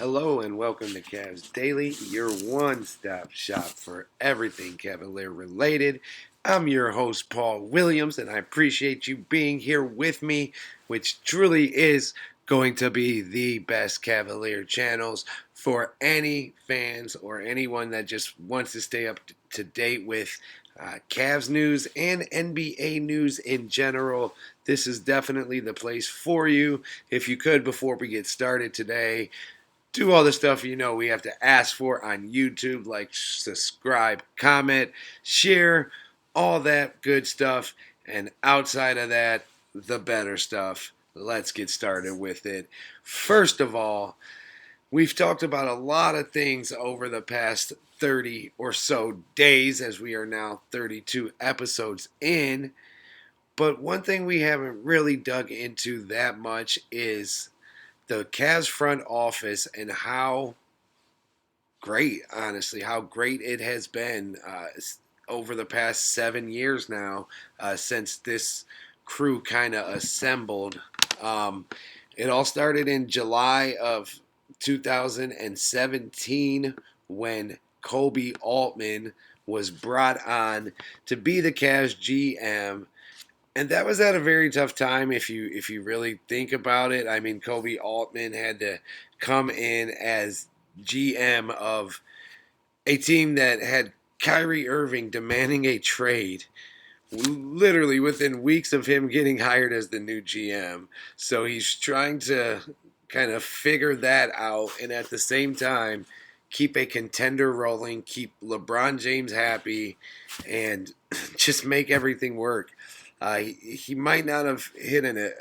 Hello and welcome to Cavs Daily, your one-stop shop for everything Cavalier related. I'm your host, Paul Williams, and I appreciate you being here with me, which truly is going to be the best Cavalier channels for any fans or anyone that just wants to stay up to date with Cavs news and NBA news in general. This is definitely the place for you. If you could, before we get started today, do all the stuff we have to ask for on YouTube, like subscribe, comment, share, all that good stuff. And outside of that, the better stuff. Let's get started with it. First of all, we've talked about a lot of things over the past 30 or so days, as we are now 32 episodes in. But one thing we haven't really dug into that much is the Cavs front office and how great, honestly, how great it has been over the past 7 years now since this crew kind of assembled. Um, it all started in July of 2017 when Kobe Altman was brought on to be the Cavs GM, and that was at a very tough time if you really think about it. I mean, Kobe Altman had to come in as GM of a team that had Kyrie Irving demanding a trade literally within weeks of him getting hired as the new GM. So he's trying to kind of figure that out and at the same time keep a contender rolling, keep LeBron James happy, and just make everything work. He might not have hit a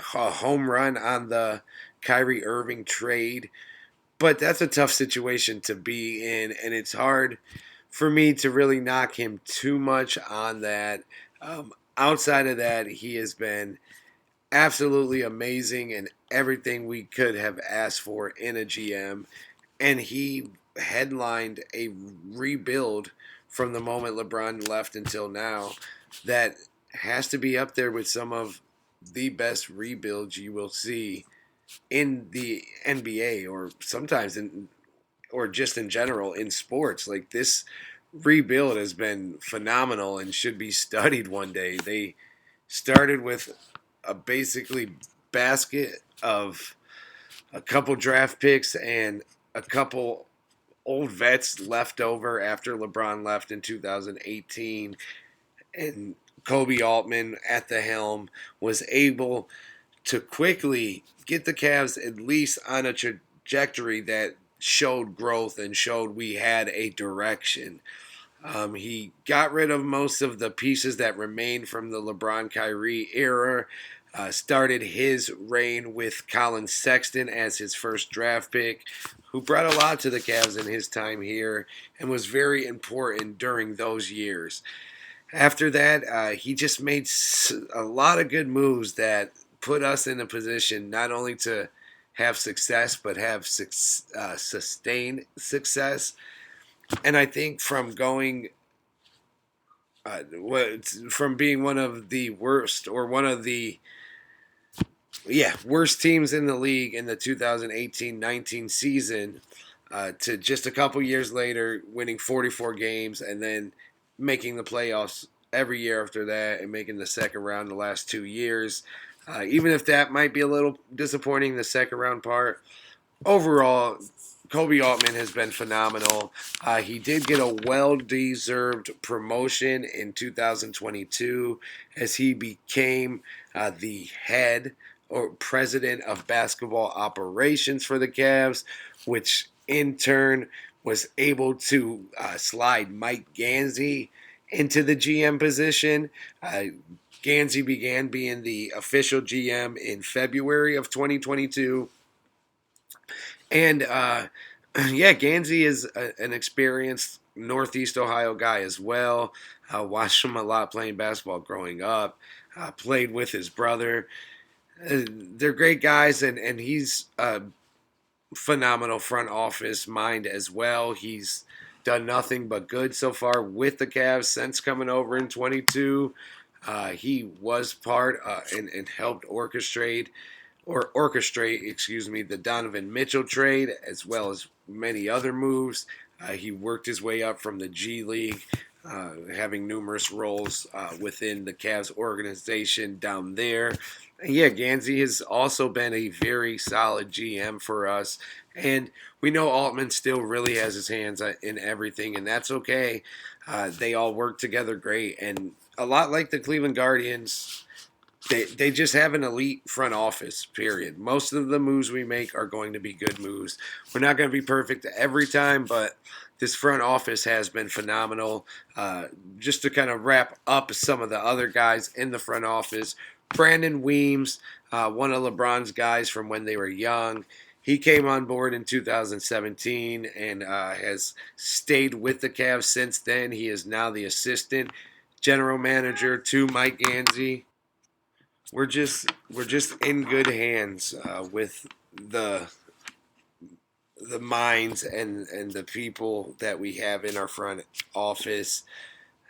home run on the Kyrie Irving trade, but that's a tough situation to be in, and it's hard for me to really knock him too much on that. Outside of that, he has been absolutely amazing and everything we could have asked for in a GM, and he headlined a rebuild from the moment LeBron left until now that has to be up there with some of the best rebuilds you will see in the NBA or sometimes in or just in general in sports. Like, this rebuild has been phenomenal and should be studied one day. They started with a basically basket of a couple draft picks and a couple old vets left over after LeBron left in 2018, and Kobe Altman at the helm was able to quickly get the Cavs at least on a trajectory that showed growth and showed we had a direction. He got rid of most of the pieces that remained from the LeBron Kyrie era. Started his reign with Colin Sexton as his first draft pick, who brought a lot to the Cavs in his time here and was very important during those years. After that, he just made a lot of good moves that put us in a position not only to have success, but have sustained success. And I think from being one of the worst or one of the worst teams in the league in the 2018-19 season to just a couple years later winning 44 games and then making the playoffs every year after that and making the second round the last 2 years. Even if that might be a little disappointing, the second round part, overall, Kobe Altman has been phenomenal. He did get a well-deserved promotion in 2022 as he became the head or president of basketball operations for the Cavs, which in turn was able to slide Mike Gansey into the GM position. Gansey began being the official GM in February of 2022. And Gansey is an experienced Northeast Ohio guy as well. Watched him a lot playing basketball growing up. Played with his brother. They're great guys, and he's a phenomenal front office mind as well. He's done nothing but good so far with the Cavs since coming over in 22. He was part and helped orchestrate or orchestrate, excuse me, the Donovan Mitchell trade as well as many other moves. He worked his way up from the G League, having numerous roles within the Cavs organization down there. And yeah, Gansey has also been a very solid GM for us. And we know Altman still really has his hands in everything, and that's okay. They all work together great. And a lot like the Cleveland Guardians, they just have an elite front office, period. Most of the moves we make are going to be good moves. We're not going to be perfect every time, but this front office has been phenomenal. Just to kind of wrap up some of the other guys in the front office, Brandon Weems, one of LeBron's guys from when they were young. He came on board in 2017 and has stayed with the Cavs since then. He is now the assistant general manager to Mike Gansey. We're just in good hands with the the minds and the people that we have in our front office.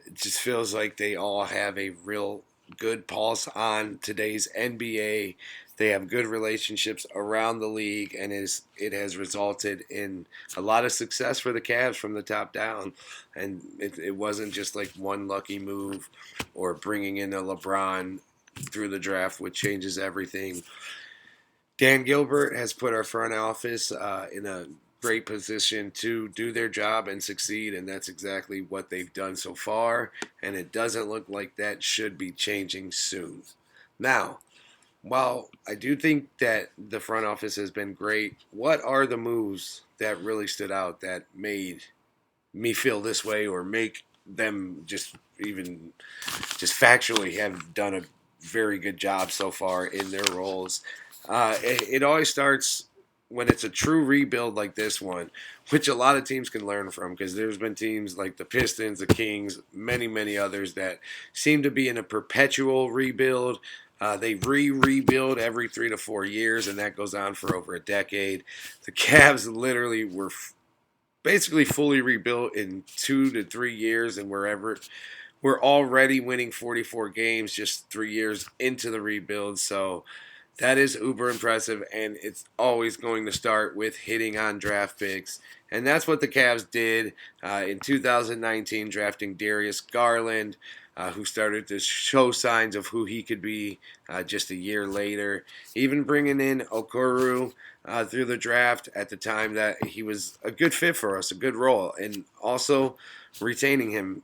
It just feels like they all have a real good pulse on today's NBA. They have good relationships around the league, and it has resulted in a lot of success for the Cavs from the top down. And it wasn't just like one lucky move or bringing in a LeBron through the draft, which changes everything. Dan Gilbert has put our front office in a great position to do their job and succeed, and that's exactly what they've done so far. And it doesn't look like that should be changing soon. Now, while I do think that the front office has been great, what are the moves that really stood out that made me feel this way or make them just even just factually have done a very good job so far in their roles? It always starts when it's a true rebuild like this one, which a lot of teams can learn from because there's been teams like the Pistons, the Kings, many others that seem to be in a perpetual rebuild. They rebuild every 3 to 4 years, and that goes on for over a decade. The Cavs literally were basically fully rebuilt in 2 to 3 years, and we're already winning 44 games just 3 years into the rebuild. So that is uber impressive, and it's always going to start with hitting on draft picks. And that's what the Cavs did in 2019, drafting Darius Garland, who started to show signs of who he could be just a year later. Even bringing in Okoro through the draft at the time that he was a good fit for us, a good role, and also retaining him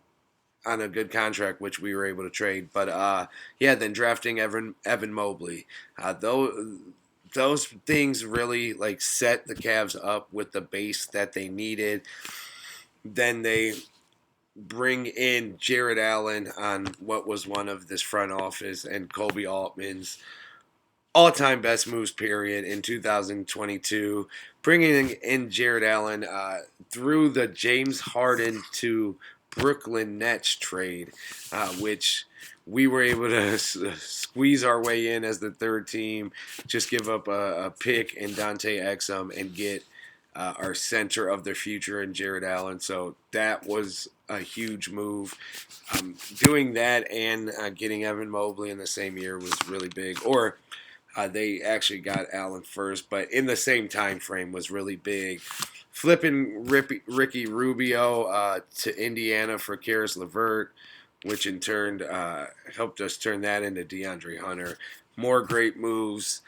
on a good contract, which we were able to trade. But yeah, then drafting Evan Mobley, those things really like set the Cavs up with the base that they needed. Then they bring in Jared Allen on what was one of this front office and Kobe Altman's all-time best moves period in 2022, bringing in Jared Allen through the James Harden to Brooklyn Nets trade, which we were able to squeeze our way in as the third team, just give up a pick in Dante Exum and get our center of the future in Jared Allen. So that was a huge move. Doing that and getting Evan Mobley in the same year was really big. Or they actually got Allen first, but in the same time frame was really big. Flipping Ricky Rubio to Indiana for Karis LeVert, which in turn helped us turn that into DeAndre Hunter. More great moves.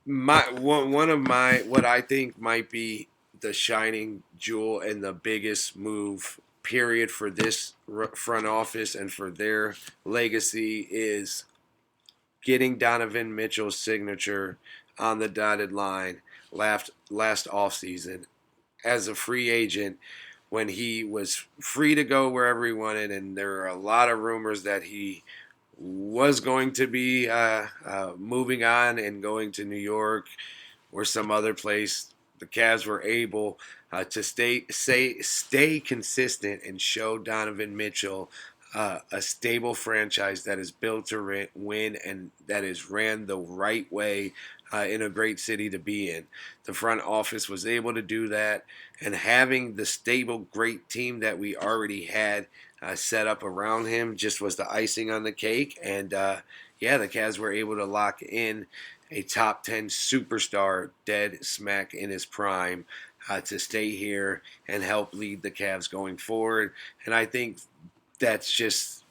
One of my what I think might be the shining jewel and the biggest move period for this front office and for their legacy is getting Donovan Mitchell's signature on the dotted line last offseason as a free agent when he was free to go wherever he wanted, and there are a lot of rumors that he was going to be moving on and going to New York or some other place. The Cavs were able to stay consistent and show Donovan Mitchell a stable franchise that is built to win and that is ran the right way in a great city to be in. The front office was able to do that, and having the stable, great team that we already had set up around him just was the icing on the cake. And yeah, the Cavs were able to lock in a top 10 superstar dead smack in his prime to stay here and help lead the Cavs going forward. And I think that's just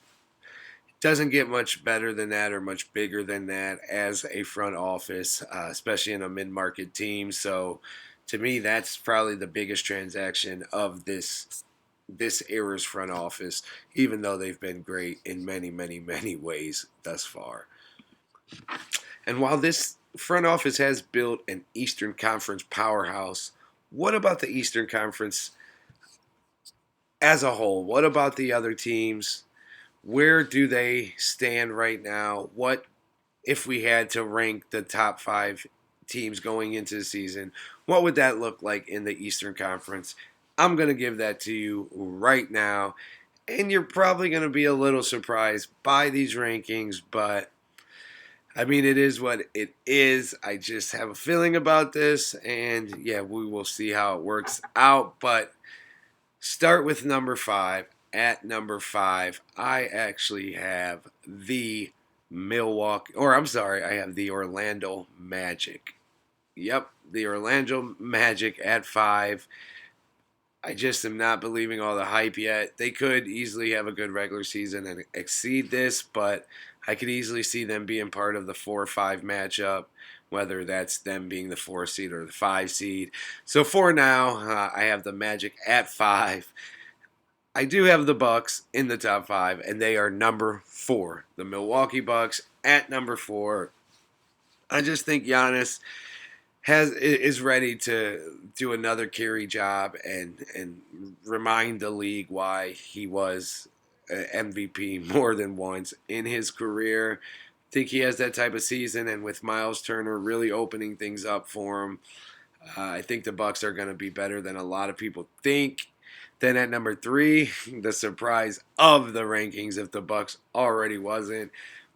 doesn't get much better than that or much bigger than that as a front office, especially in a mid-market team. So, to me, that's probably the biggest transaction of this era's front office, even though they've been great in many, many, many ways thus far. And while this front office has built an Eastern Conference powerhouse, what about the Eastern Conference as a whole? What about the other teams? Where do they stand right now? What if we had to rank the top 5 teams going into the season? What would that look like in the Eastern Conference? I'm going to give that to you right now. And you're probably going to be a little surprised by these rankings, but I mean, it is what it is. I just have a feeling about this, and yeah, we will see how it works out. But start with number 5. At number 5, I actually have the I have the Orlando Magic. Yep, the Orlando Magic at 5. I just am not believing all the hype yet. They could easily have a good regular season and exceed this, but I could easily see them being part of the 4 or 5 matchup, whether that's them being the 4 seed or the 5 seed. So for now, I have the Magic at 5. I do have the Bucks in the top 5, and they are number 4. The Milwaukee Bucks at number 4. I just think Giannis is ready to do another carry job and remind the league why he was MVP more than once in his career. I think he has that type of season, and with Miles Turner really opening things up for him, I think the Bucks are going to be better than a lot of people think. Then at number 3, the surprise of the rankings, if the Bucks already wasn't,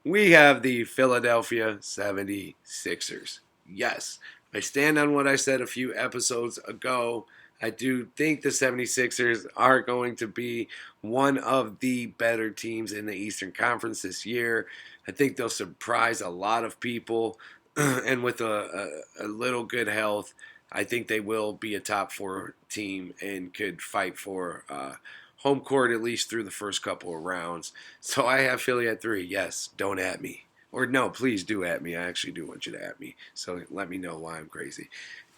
we have the Philadelphia 76ers. Yes, I stand on what I said a few episodes ago. I do think the 76ers are going to be one of the better teams in the Eastern Conference this year. I think they'll surprise a lot of people. And with a little good health, I think they will be a top 4 team and could fight for home court at least through the first couple of rounds. So I have Philly at 3. Yes, don't at me. Or no, please do at me. I actually do want you to at me. So let me know why I'm crazy.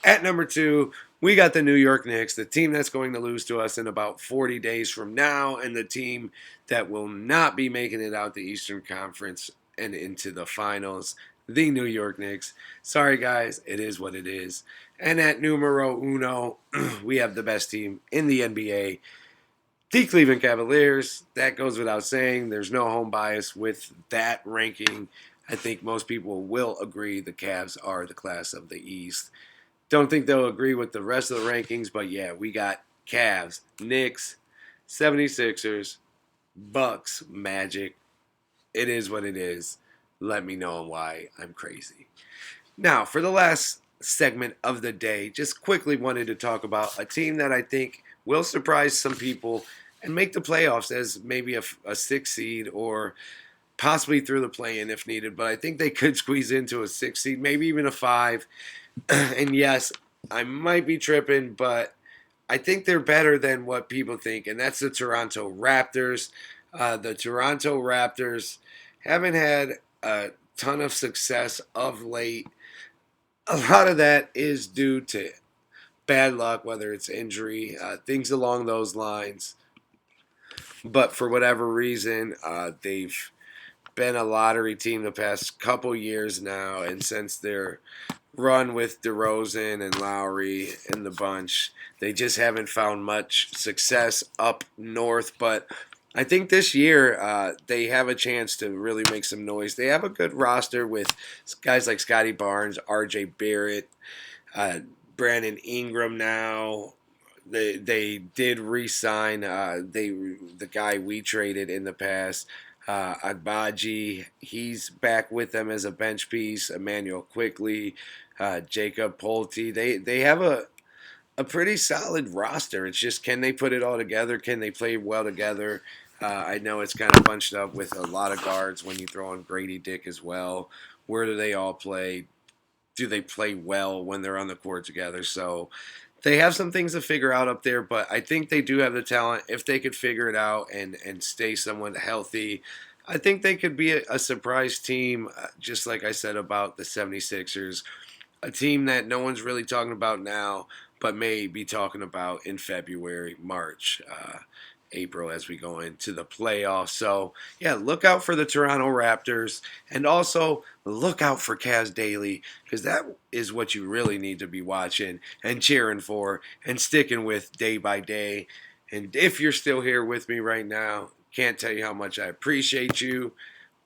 At number 2, we got the New York Knicks, the team that's going to lose to us in about 40 days from now, and the team that will not be making it out the Eastern Conference and into the finals, the New York Knicks. Sorry, guys, it is what it is. And at numero uno, we have the best team in the NBA, the Cleveland Cavaliers. That goes without saying. There's no home bias with that ranking. I think most people will agree the Cavs are the class of the East. Don't think they'll agree with the rest of the rankings, but yeah, we got Cavs, Knicks, 76ers, Bucks, Magic. It is what it is. Let me know why I'm crazy. Now, for the last segment of the day, just quickly wanted to talk about a team that I think will surprise some people and make the playoffs as maybe a 6 seed or possibly through the play-in if needed. But I think they could squeeze into a 6 seed, maybe even a 5. And yes, I might be tripping, but I think they're better than what people think, and that's the Toronto Raptors. The Toronto Raptors haven't had a ton of success of late. A lot of that is due to bad luck, whether it's injury, things along those lines. But for whatever reason, they've been a lottery team the past couple years now, and since their run with DeRozan and Lowry and the bunch, they just haven't found much success up north. But I think this year they have a chance to really make some noise. They have a good roster with guys like Scotty Barnes, R.J. Barrett, Brandon Ingram now. They did re-sign the guy we traded in the past, Agbaji. He's back with them as a bench piece. Emmanuel Quickly, Jacob Pulte. They have a pretty solid roster. It's just, can they put it all together? Can they play well together? I know it's kind of bunched up with a lot of guards when you throw in Grady Dick as well. Where do they all play? do they play well when they're on the court together. So they have some things to figure out up there, but I think they do have the talent. If they could figure it out and stay somewhat healthy, I think they could be a surprise team, just like I said about the 76ers, a team that no one's really talking about now, but may be talking about in February, March, April as we go into the playoffs. So, yeah, look out for the Toronto Raptors and also look out for Kaz Daly because that is what you really need to be watching and cheering for and sticking with day by day. And if you're still here with me right now, can't tell you how much I appreciate you.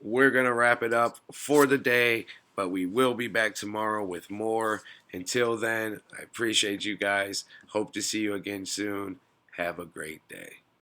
We're going to wrap it up for the day, but we will be back tomorrow with more. Until then, I appreciate you guys. Hope to see you again soon. Have a great day.